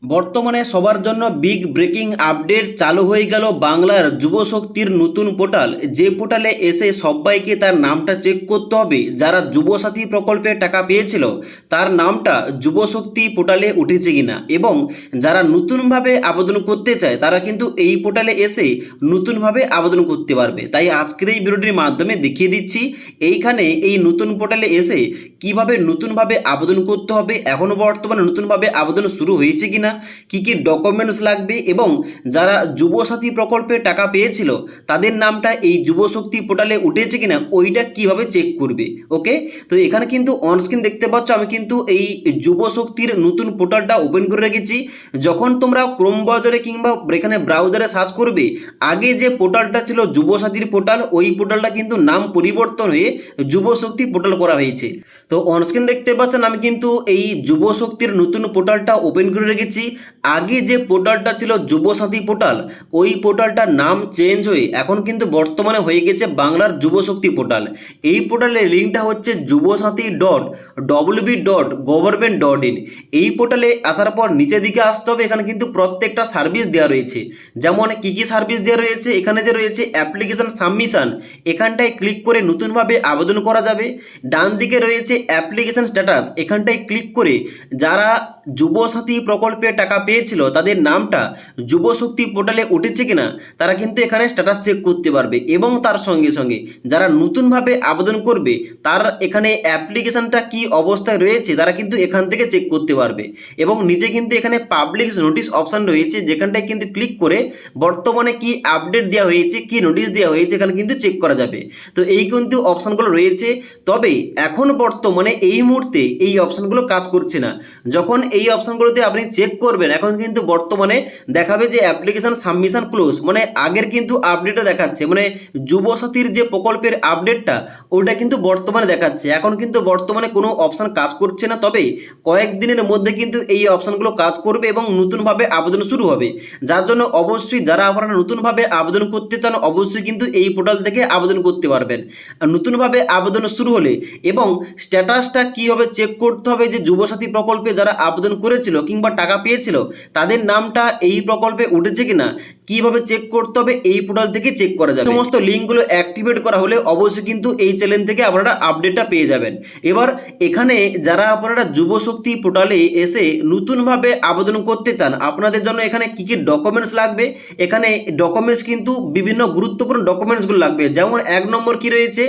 বর্তমানে সবার জন্য বিগ ব্রেকিং আপডেট চালু হয়ে গেল বাংলার যুবশক্তির নতুন পোর্টাল। যে পোর্টালে এসে সবাইকে তার নামটা চেক করতে হবে। যারা যুবসাথী প্রকল্পে টাকা পেয়েছিল তার নামটা যুবশক্তি পোর্টালে উঠেছে কিনা, এবং যারা নতুনভাবে আবেদন করতে চায় তারা কিন্তু এই পোর্টালে এসে নতুনভাবে আবেদন করতে পারবে। তাই আজকের এই ভিডিওটির মাধ্যমে দেখিয়ে দিচ্ছি এইখানে এই নতুন পোর্টালে এসে কিভাবে নতুনভাবে আবেদন করতে হবে, এখনও বর্তমানে নতুনভাবে আবেদন শুরু হয়েছে কিনা, কি কি ডকুমেন্টস লাগবে, এবং যারা যুবসাথী প্রকল্পে টাকা পেয়েছিল তাদের নামটা এই যুবশক্তি পোর্টালে উঠেছে কিনা ওইটা কিভাবে চেক করবে। ওকে, তো এখানে কিন্তু অনস্ক্রিন দেখতে পাচ্ছ আমি কিন্তু এই যুবশক্তির নতুন পোর্টালটা ওপেন করে রেখেছি। যখন তোমরা ক্রোম ব্রাউজারে কিংবা এখানে ব্রাউজারে সার্চ করবে, আগে যে পোর্টালটা ছিল যুবসাথীর পোর্টাল, ওই পোর্টালটা কিন্তু নাম পরিবর্তন হয়ে যুবশক্তি পোর্টাল করা হয়েছে। তো অনস্ক্রিন দেখতে পাচ্ছেন আমি কিন্তু এই যুবশক্তির নতুন পোর্টালটা ওপেন করে রেখেছি। আগে যে পোর্টালটা ছিল যুবসাথী পোর্টাল, ওই পোর্টালটার নাম চেঞ্জ হয়ে এখন কিন্তু বর্তমানে হয়ে গেছে বাংলার যুবশক্তি পোর্টাল। এই পোর্টালের লিঙ্কটা হচ্ছে যুবসাথী.wb.gov.in। এই পোর্টালে আসার পর নিচের দিকে আসতে হবে। এখানে কিন্তু প্রত্যেকটা সার্ভিস দেওয়া রয়েছে, যেমন কি কি সার্ভিস দেওয়া রয়েছে। এখানে যে রয়েছে অ্যাপ্লিকেশন সাবমিশন, এখানটায় ক্লিক করে নতুনভাবে আবেদন করা যাবে। ডান দিকে রয়েছে অ্যাপ্লিকেশন স্ট্যাটাস, এখানটায় ক্লিক করে যারা যুবসাথী প্রকল্পে টাকা পেয়েছিল তাদের নামটা যুবশক্তি পোর্টালে উঠেছে কিনা তারা কিন্তু এখানে স্ট্যাটাস চেক করতে পারবে। এবং তার সঙ্গে সঙ্গে যারা নতুনভাবে আবেদন করবে তার এখানে অ্যাপ্লিকেশনটা কি অবস্থায় রয়েছে তারা কিন্তু এখান থেকে চেক করতে পারবে। এবং নিচে কিন্তু এখানে পাবলিক নোটিশ অপশান রয়েছে, যেখানটায় কিন্তু ক্লিক করে বর্তমানে কি আপডেট দেওয়া হয়েছে, কি নোটিশ দেওয়া হয়েছে এখানে কিন্তু চেক করা যাবে। তো এই কিন্তু অপশানগুলো রয়েছে। তবে এখন বর্তমানে এই মুহূর্তে এই অপশানগুলো কাজ করছে না। যখন এই অপশানগুলোতে আপনি চেক করবেন এখন কিন্তু বর্তমানে দেখাবে যে অ্যাপ্লিকেশন সাবমিশন ক্লোজ, মানে আগের কিন্তু আপডেটটা দেখাচ্ছে, মানে যুবসাথীর যে প্রকল্পের আপডেটটা ওইটা কিন্তু বর্তমানে দেখাচ্ছে। এখন কিন্তু বর্তমানে কোনো অপশান কাজ করছে না, তবে কয়েকদিনের মধ্যে কিন্তু এই অপশানগুলো কাজ করবে এবং নতুনভাবে আবেদন শুরু হবে। যার জন্য অবশ্যই যারা আপনারা নতুনভাবে আবেদন করতে চান অবশ্যই কিন্তু এই পোর্টাল থেকে আবেদন করতে পারবেন। আর নতুনভাবে আবেদন শুরু হলে এবং স্ট্যাটাসটা কীভাবে চেক করতে হবে, যে যুবসাথী প্রকল্পে যারা আবেদন করেছিল কিংবা টাকা পেয়েছিল তাদের নামটা এই প্রকল্পে উঠেছে কিনা কিভাবে চেক করতে হবে এই পোর্টাল থেকে চেক করা যাবে। সমস্ত লিঙ্কগুলো অ্যাক্টিভেট করা হলে অবশ্যই কিন্তু এই চ্যানেল থেকে আপনারা আপডেটটা পেয়ে যাবেন। এবার এখানে যারা আপনারা যুবশক্তি পোর্টালে এসে নতুনভাবে আবেদন করতে চান আপনাদের জন্য এখানে কী কী ডকুমেন্টস লাগবে, এখানে ডকুমেন্টস কিন্তু বিভিন্ন গুরুত্বপূর্ণ ডকুমেন্টসগুলো লাগবে। যেমন 1 নম্বর কি রয়েছে,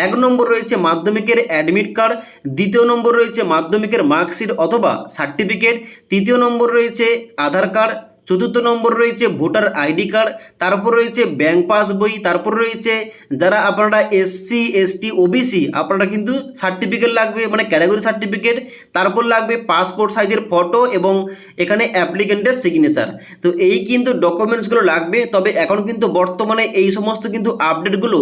1 নম্বর রয়েছে মাধ্যমিকের অ্যাডমিট কার্ড, 2য় নম্বর রয়েছে মাধ্যমিকের মার্কশিট অথবা সার্টিফিকেট, 3য় নম্বর রয়েছে আধার কার্ড, 4র্থ নম্বর রয়েছে ভোটার আইডি কার্ড, তারপর রয়েছে ব্যাংক পাসবই, তারপর রয়েছে যারা আপনারা এসসি এসটি ওবিসি আপনারা কিন্তু সার্টিফিকেট লাগবে, মানে ক্যাটাগরি সার্টিফিকেট, তারপর লাগবে পাসপোর্ট সাইজের ফটো এবং এখানে অ্যাপ্লিকেন্টের সিগনেচার। তো এই কিন্তু ডকুমেন্টসগুলো লাগবে। তবে এখন কিন্তু বর্তমানে এই সমস্ত কিন্তু আপডেটগুলো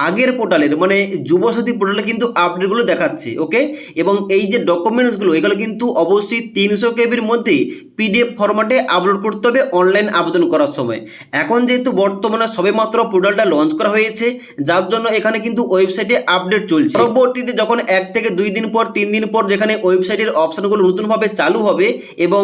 আগের পোর্টালের মানে যুবসাথী পোর্টালে কিন্তু আপডেটগুলো দেখাচ্ছে। ওকে, এবং এই যে ডকুমেন্টসগুলো এগুলো কিন্তু অবশ্যই 300 কেবির মধ্যে পিডিএফ ফরম্যাটে আপলোড করতে হবে অনলাইন আবেদন করার সময়। এখন যেহেতু বর্তমানে সবেমাত্র পোর্টালটা লঞ্চ করা হয়েছে যার জন্য এখানে কিন্তু ওয়েবসাইটে আপডেট চলছে। পরবর্তীতে যখন 1 থেকে 2 দিন পর 3 দিন পর যেখানে ওয়েবসাইটের অপশানগুলো নতুনভাবে চালু হবে এবং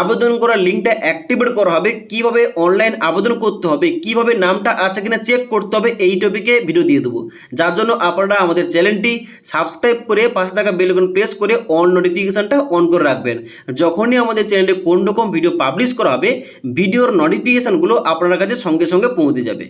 আবেদন করার লিঙ্কটা অ্যাক্টিভেট করা হবে, কিভাবে অনলাইন আবেদন করতে হবে, কিভাবে নামটা আছে কিনা চেক করতে হবে, এই টপিকে ভিডিও দিয়ে দেবো। যার জন্য আপনারা আমাদের চ্যানেলটি সাবস্ক্রাইব করে পাশে থাকা বেল আইকন প্রেস করে অন নোটিফিকেশনটা অন করে রাখবেন। যখনই আমাদের চ্যানেলে কোন রকম ভিডিও পাবলিশ করা হবে ভিডিওর নোটিফিকেশানগুলো আপনার কাছে সঙ্গে সঙ্গে পৌঁছে যাবে।